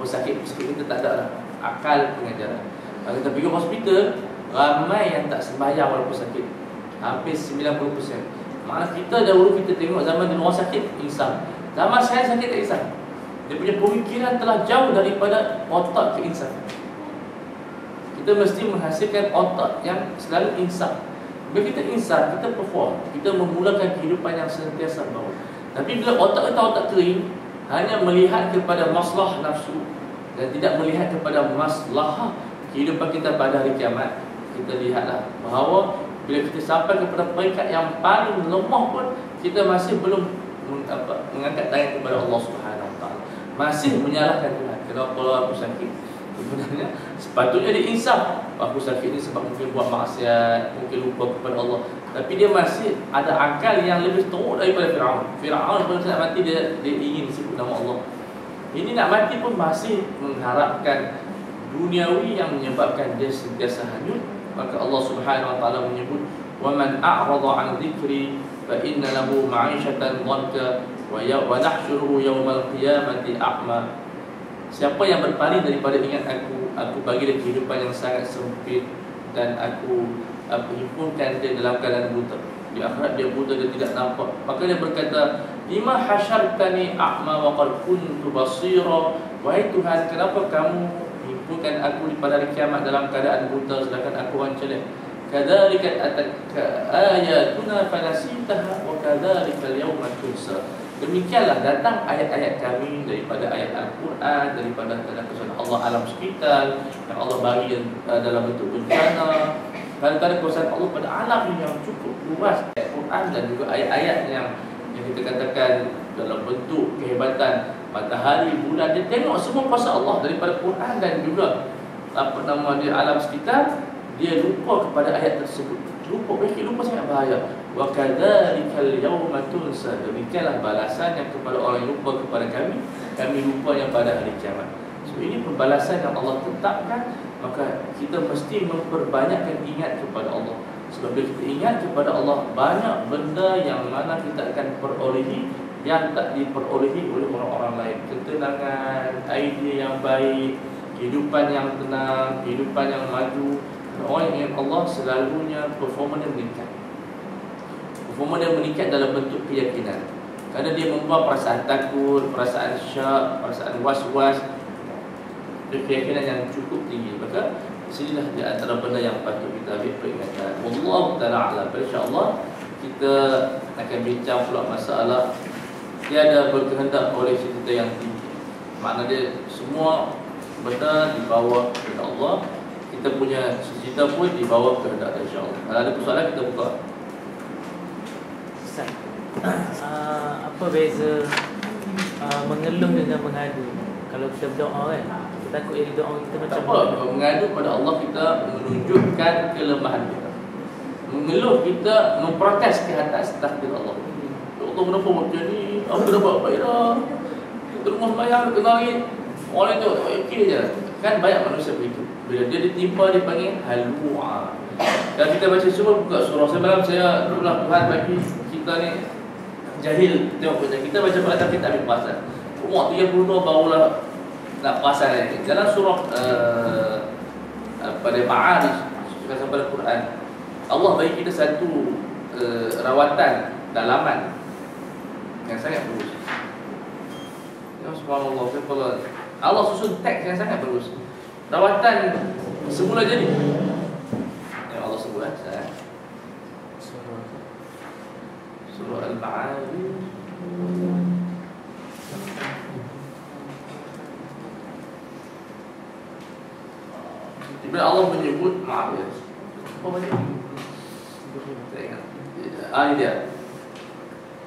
sakit kita tak ada lah akal pengajaran. Kalau kita pergi hospital, ramai yang tak sembahyang walaupun sakit, hampir 90%. Malah kita dahulu kita tengok zaman dulu orang sakit insaf, zaman saya sakit tak insaf. Dia punya pemikiran telah jauh daripada otak ke insaf. Kita mesti menghasilkan otak yang selalu insaf. Bila kita insaf, kita perform, kita memulakan kehidupan yang sentiasa baru. Tapi bila otak kita otak kering, hanya melihat kepada masalah nafsu dan tidak melihat kepada masalah kehidupan kita pada hari kiamat, kita lihatlah bahawa bila kita sampai kepada peringkat yang paling lemah pun, kita masih belum mengangkat tangan kepada Allah Subhanahu Wa Taala, masih menyalahkan Tuhan. Kenapa aku sakit? Sebenarnya sepatutnya dia insaf, aku sakit ni sebab mungkin buat maksiat, mungkin lupa kepada Allah. Tapi dia masih ada akal yang lebih teruk daripada Fir'aun. Fir'aun pada saat mati dia ingin sebut nama Allah. Ini nak mati pun masih mengharapkan duniawi yang menyebabkan dia sentiasa hanyut. Maka Allah Subhanahu Wa Taala menyebut, "Wa man a'rada 'an dzikri fa inna lahu ma'isyatan dhanka wa nahsyuruhu yawmal qiyamati a'ma." Siapa yang berpaling daripada ingat aku bagi dia kehidupan yang sangat sempit dan aku himpunkan dia dalam keadaan buta. Di akhirat dia buta, dia tidak nampak. Maka dia berkata, "Lima hasyartani a'ma wa qad kuntu basira." Wahai Tuhan, kenapa kamu himpunkan aku pada hari kiamat dalam keadaan buta sedangkan aku orang celak? Kadzalika atatka ayatuna fanasitaha wa kadzalika al-yawma tunsa. Demikianlah datang ayat-ayat kami daripada ayat Al-Quran, daripada kesan Allah alam sekitar yang Allah bagi dalam bentuk bencana, kadang-kadang kuasa Allah pada alam yang cukup luas. Ayat Quran dan juga ayat-ayat yang kita katakan dalam bentuk kehebatan matahari, bulan, dia tengok semua kuasa Allah daripada Quran dan juga dia alam sekitar. Dia lupa kepada ayat tersebut, lupa sangat bahaya. Wa kadzalika al-yawma tunsa. Demikianlah balasannya kepada orang yang lupa kepada kami lupa yang pada hari kiamat. So ini pembalasan yang Allah tetapkan. Maka kita mesti memperbanyakkan ingat kepada Allah. Sebab bila kita ingat kepada Allah, banyak benda yang mana kita akan perolehi yang tak diperolehi oleh orang-orang lain. Ketenangan, idea yang baik, kehidupan yang tenang, kehidupan yang maju. Orang yang ingat Allah selalunya performa dia meningkat. Performa dia meningkat dalam bentuk keyakinan. Kerana dia membuat perasaan takut, perasaan syak, perasaan was-was, dan keyakinan yang cukup tinggi. Maka sinilah di antara benda yang patut kita ambil peringatan. Wallahu ta'ala a'lam. InsyaAllah kita akan bincang pula masalah tiada berkehendak oleh cita yang tinggi. Makna dia semua benda di bawah kehendak Allah. Kita punya cita pun di bawah kehendak insya-Allah. Kalau ada persoalan kita buka. Ustaz, apa beza mengeluh dengan mengadu? Kalau kita berdoa kan, kita takut jadi doa kita macam apa? Mengadu pada Allah kita menunjukkan kelemahan kita. Mengeluh kita memprotes ke atas takdir Allah. Ya Allah, kenapa macam ni? Apa dah buat baik dah? Kita rumah sembahyang ke langit. Orang itu okey je. Kan banyak manusia begitu. Bila dia ditimpa dia panggil halua. Dan kita baca buka surah. Semalam saya dululah Tuhan bagi kita ni jahil tengok baca. Kita baca Quran tapi tak ambil perasan. Umur 32 barulah nak perasan ni. Dalam surah pada Ma'arij sampai Quran, Allah bagi kita satu rawatan dalaman yang sangat bagus. Ya subhanallah, Allah susun teks yang sangat bagus. Rawatan semula jadi. Ya Allah sebut surah Al-Ma'arij. Bila Allah menyebut maaf ya. Apa baca? Saya ingat. Ini dia.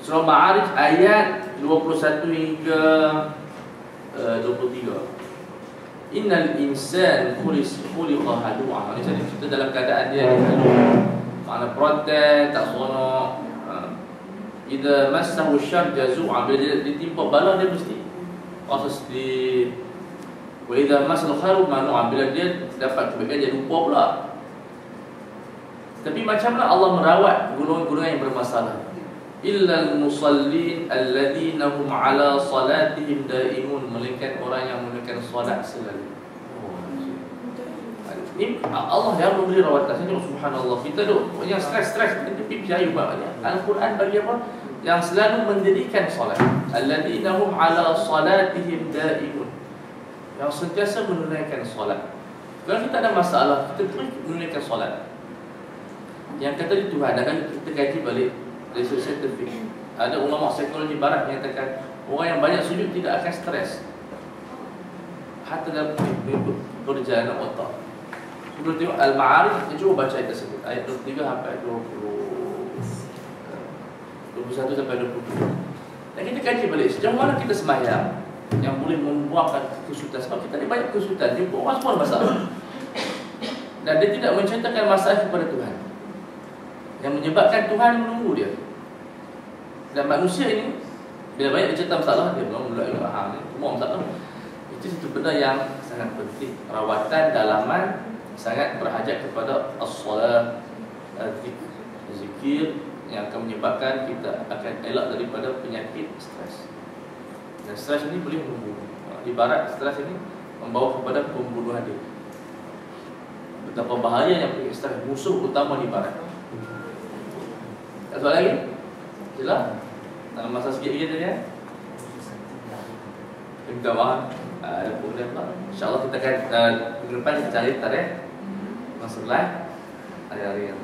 Surah Ma'arij ayat 21 hingga 23. Innal insan khuliqa halu'a. Ini saya cerita dalam keadaan dia halu. Makna protes, tak seronok. Idza massahu syarr jazu'a. Bila dia ditimpa bala dia mesti rasa sedih. Wa idza massal khairu manu'a. Bila dia dapat kebaikan dia lupa pula. Tapi macam mana Allah merawat gunung-gunung yang bermasalah? illal musallin alladzina hum ala salatihim daimun, melainkan orang yang menunaikan solat selalu. Ini Allah yang memberi rawatan. Saya tengok subhanallah, kita duk yang stres-stres kita pipi ayu banyak. Al-Quran bagi apa? Yang selalu mendirikan solat. Alladzina hum ala salatihim daimun, yang sentiasa menunaikan solat. Kalau kita ada masalah, kita terus menunaikan solat. Yang kata di Tuhan, dan kita kaji balik dari sudut saintifik. Ada ulama psikologi barat yang katakan orang yang banyak sujud tidak akan stres, hatta dalam perjalanan otak. Sebelum tengok Al-Ma'arij, kita cuba baca ayat tersebut, ayat 23 sampai 21 sampai 22. Dan kita kaji balik sejauh mana kita sembahyang yang boleh membuahkan kesulitan. Sebab kita ni banyak kesulitan, jumpa orang semua masalah, dan dia tidak menceritakan masalah kepada Tuhan, yang menyebabkan Tuhan menunggu dia. Dan manusia ini bila banyak dia cerita masalah, dia mula-mula semua masalah. Itu satu benda yang sangat penting. Rawatan dalaman sangat berhajat kepada as-salat, zikir yang akan menyebabkan kita akan elak daripada penyakit stres. Dan stres ini boleh membunuh. Ibarat stres ini membawa kepada pembunuhan diri. Betapa bahaya yang penyakit stres, musuh utama di barat. Ada soalan lagi? Jelas? Dalam masa sikit lagi tadi ya? Minta maaf. Ada program tak? InsyaAllah kita akan minggu depan kita cari tarikh masa live hari-hari yang